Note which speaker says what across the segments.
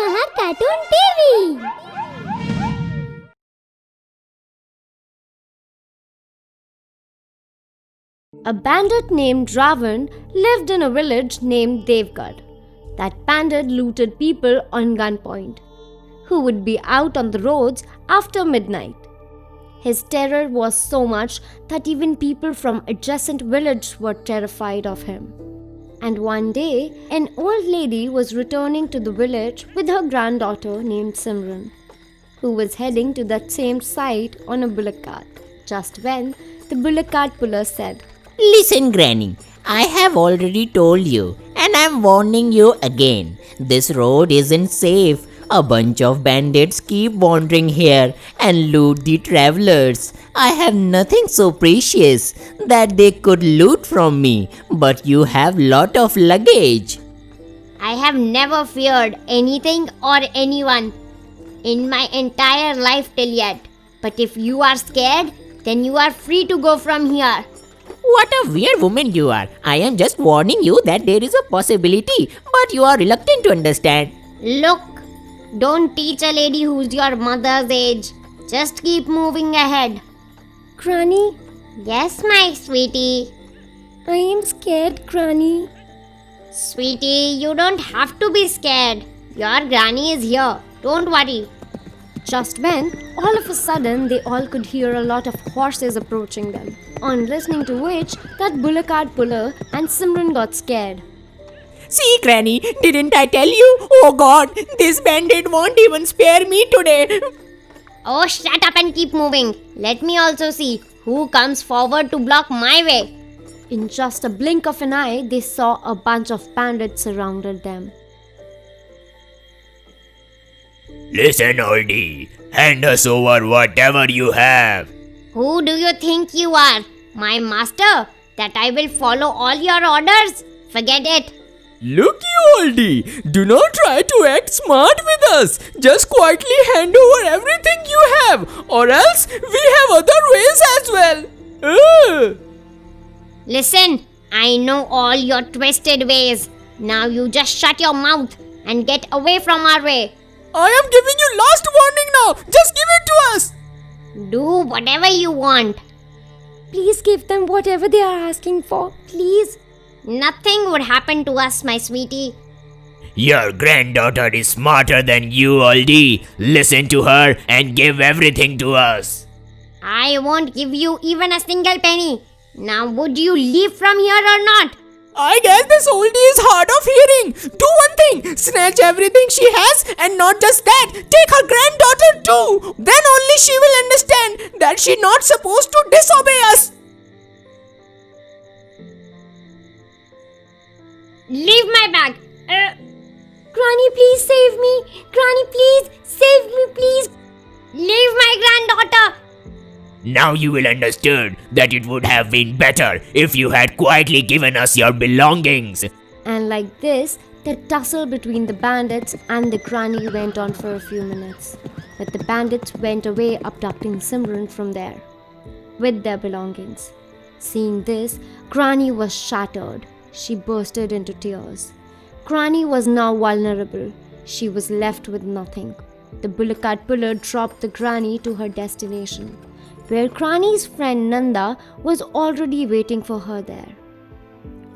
Speaker 1: Maha Cartoon TV. A bandit named Ravan lived in a village named Devgad. That bandit looted people on gunpoint, who would be out on the roads after midnight. His terror was so much that even people from adjacent village were terrified of him. And one day, an old lady was returning to the village with her granddaughter named Simran, who was heading to that same site on a bullock cart. Just when the bullock cart puller said,
Speaker 2: Listen, Granny, I have already told you, and I'm warning you again. This road isn't safe. A bunch of bandits keep wandering here and loot the travelers. I have nothing so precious that they could loot from me, but you have lot of luggage.
Speaker 1: I have never feared anything or anyone in my entire life till yet. But if you are scared, then you are free to go from here.
Speaker 2: What a weird woman you are. I am just warning you that there is a possibility, but you are reluctant to understand.
Speaker 1: Look, don't teach a lady who's your mother's age. Just keep moving ahead. Granny? Yes, my sweetie. I am scared, Granny. Sweetie, you don't have to be scared. Your granny is here. Don't worry. Just when, all of a sudden, they all could hear a lot of horses approaching them. On listening to which, that bullock cart puller and Simran got scared.
Speaker 2: See, Granny, didn't I tell you? Oh God, this bandit won't even spare me today.
Speaker 1: Oh, shut up and keep moving. Let me also see who comes forward to block my way. In just a blink of an eye, they saw a bunch of bandits surrounded them.
Speaker 3: Listen, oldie, hand us over whatever you have.
Speaker 1: Who do you think you are? My master? That I will follow all your orders? Forget it.
Speaker 4: Look, you oldie, do not try to act smart with us. Just quietly hand over everything you have, or else we have other ways as well.
Speaker 1: Listen, I know all your twisted ways. Now you just shut your mouth and get away from our way.
Speaker 4: I am giving you last warning now. Just give it to us.
Speaker 1: Do whatever you want. Please give them whatever they are asking for. Please. Nothing would happen to us, my sweetie.
Speaker 3: Your granddaughter is smarter than you, oldie. Listen to her and give everything to us.
Speaker 1: I won't give you even a single penny. Now would you leave from here or not?
Speaker 4: I guess this oldie is hard of hearing. Do one thing, snatch everything she has, and not just that, take her granddaughter too. Then only she will understand that she not supposed to disobey us.
Speaker 1: Leave my bag. Granny, please save me. Granny, please save me, please. Leave my granddaughter.
Speaker 3: Now you will understand that it would have been better if you had quietly given us your belongings.
Speaker 1: And like this, the tussle between the bandits and the granny went on for a few minutes. But the bandits went away abducting Simran from there with their belongings. Seeing this, Granny was shattered. She bursted into tears. Granny was now vulnerable. She was left with nothing. The bullock cart puller dropped the granny to her destination, where Granny's friend Nanda was already waiting for her there.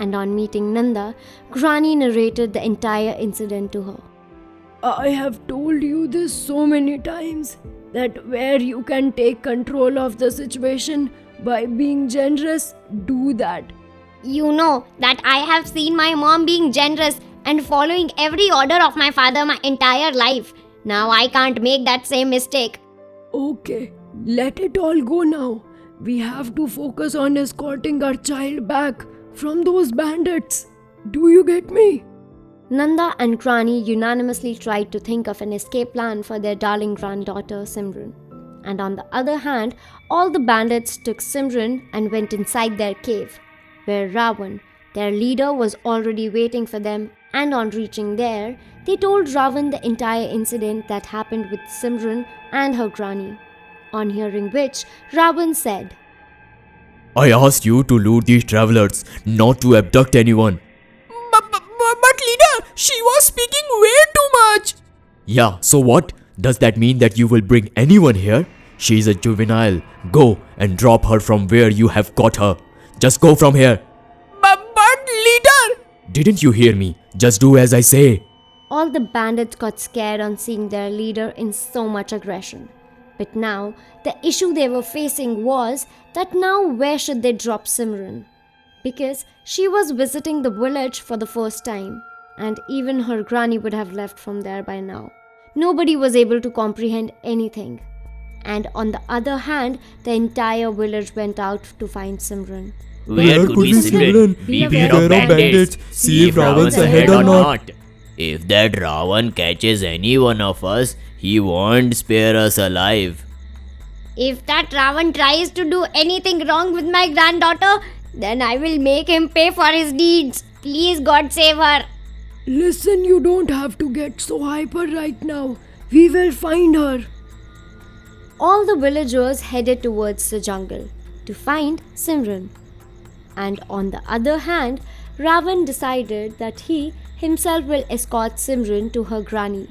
Speaker 1: And on meeting Nanda, Granny narrated the entire incident to her.
Speaker 5: I have told you this so many times that where you can take control of the situation by being generous, do that.
Speaker 1: You know that I have seen my mom being generous and following every order of my father my entire life. Now I can't make that same mistake.
Speaker 5: Okay, let it all go now. We have to focus on escorting our child back from those bandits. Do you get me?
Speaker 1: Nanda and Granny unanimously tried to think of an escape plan for their darling granddaughter Simran. And on the other hand, all the bandits took Simran and went inside their cave, where Ravan, their leader, was already waiting for them. And on reaching there, they told Ravan the entire incident that happened with Simran and her granny. On hearing which, Ravan said,
Speaker 4: I asked you to loot these travelers, not to abduct anyone. But leader, she was speaking way too much.
Speaker 6: Yeah, so what? Does that mean that you will bring anyone here? She's a juvenile. Go and drop her from where you have got her. Just go from here.
Speaker 4: But leader!
Speaker 6: Didn't you hear me? Just do as I say.
Speaker 1: All the bandits got scared on seeing their leader in so much aggression. But now, the issue they were facing was that now where should they drop Simran? Because she was visiting the village for the first time, and even her granny would have left from there by now. Nobody was able to comprehend anything. And on the other hand, the entire village went out to find Simran.
Speaker 3: Where could be Simran? Beware of bandits. See if Ravan's ahead or not. If that Ravan catches any one of us, he won't spare us alive.
Speaker 1: If that Ravan tries to do anything wrong with my granddaughter, then I will make him pay for his deeds. Please, God, save her.
Speaker 5: Listen, you don't have to get so hyper right now. We will find her.
Speaker 1: All the villagers headed towards the jungle to find Simran. And on the other hand, Ravan decided that he himself will escort Simran to her granny.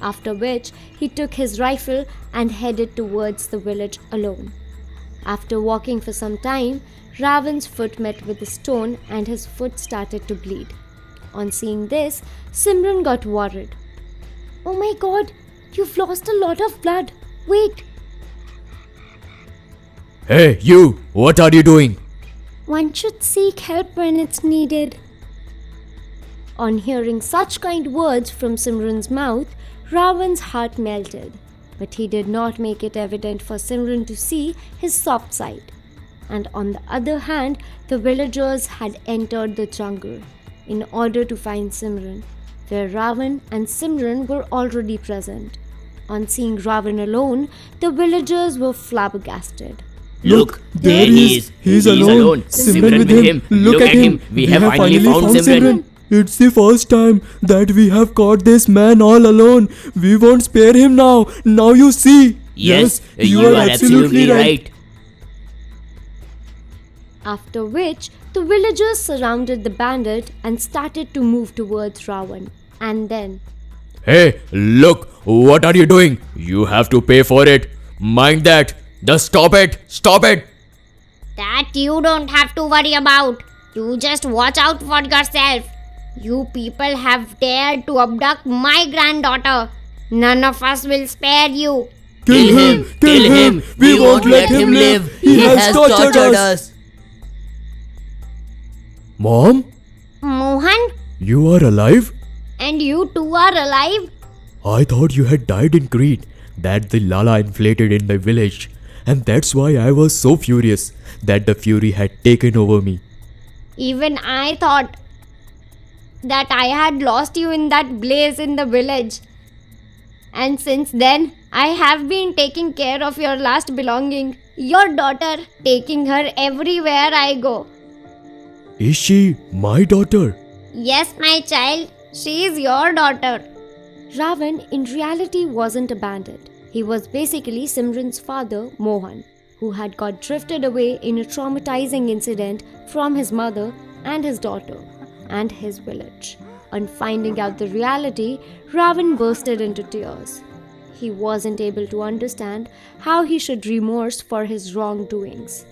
Speaker 1: After which, he took his rifle and headed towards the village alone. After walking for some time, Ravan's foot met with a stone and his foot started to bleed. On seeing this, Simran got worried. Oh my god, you've lost a lot of blood. Wait.
Speaker 6: Hey, you! What are you doing?
Speaker 1: One should seek help when it's needed. On hearing such kind words from Simran's mouth, Ravan's heart melted. But he did not make it evident for Simran to see his soft side. And on the other hand, the villagers had entered the jungle in order to find Simran, where Ravan and Simran were already present. On seeing Ravan alone, the villagers were flabbergasted.
Speaker 3: Look, there he is. He's alone. Simran with him. Look at him. We have finally found Simran.
Speaker 6: It's the first time that we have caught this man all alone. We won't spare him now. Now you see.
Speaker 3: Yes, you are absolutely right.
Speaker 1: After which, the villagers surrounded the bandit and started to move towards Ravan. And then,
Speaker 6: Hey, look, what are you doing? You have to pay for it. Mind that. Just stop it. Stop it.
Speaker 1: that you don't have to worry about. You just watch out for yourself. You people have dared to abduct my granddaughter. None of us will spare you.
Speaker 6: Kill him. Kill him. We won't let him live. He has tortured us. Mom,
Speaker 1: Mohan,
Speaker 6: you are alive?
Speaker 1: and you too are alive?
Speaker 6: I thought you had died in greed that the Lala inflated in the village, and that's why I was so furious that the fury had taken over me.
Speaker 1: Even I thought that I had lost you in that blaze in the village. And since then, I have been taking care of your last belonging, your daughter, taking her everywhere I go.
Speaker 6: Is she my daughter?
Speaker 1: Yes, my child, she is your daughter. Ravan in reality wasn't a bandit. He was basically Simran's father, Mohan, who had got drifted away in a traumatizing incident from his mother and his daughter and his village. On finding out the reality, Ravan bursted into tears. He wasn't able to understand how he should remorse for his wrongdoings.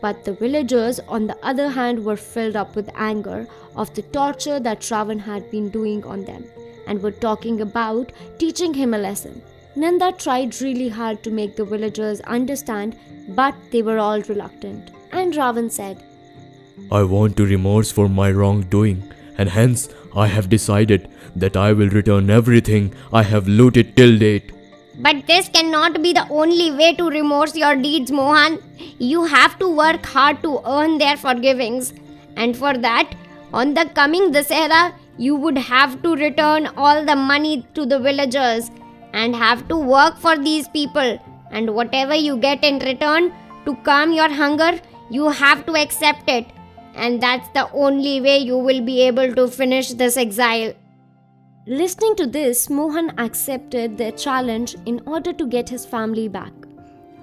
Speaker 1: But the villagers, on the other hand, were filled up with anger of the torture that Ravan had been doing on them and were talking about teaching him a lesson. Nanda tried really hard to make the villagers understand, but they were all reluctant. And Ravan said,
Speaker 6: I want to remorse for my wrongdoing, and hence I have decided that I will return everything I have looted till date.
Speaker 1: But this cannot be the only way to remorse your deeds, Mohan. You have to work hard to earn their forgivings. And for that, on the coming Dasera, you would have to return all the money to the villagers and have to work for these people. And whatever you get in return to calm your hunger, you have to accept it. And that's the only way you will be able to finish this exile. Listening to this, Mohan accepted their challenge in order to get his family back.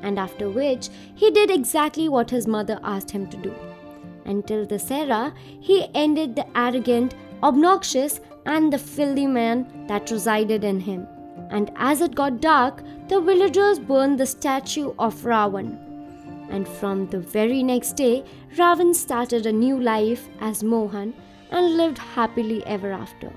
Speaker 1: And after which, he did exactly what his mother asked him to do. Until Dasera, he ended the arrogant, obnoxious, and the filthy man that resided in him. And as it got dark, the villagers burned the statue of Ravan. And from the very next day, Ravan started a new life as Mohan and lived happily ever after.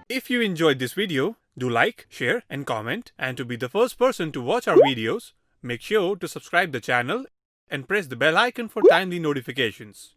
Speaker 7: If you enjoyed this video, do like, share and comment. And to be the first person to watch our videos, make sure to subscribe the channel and press the bell icon for timely notifications.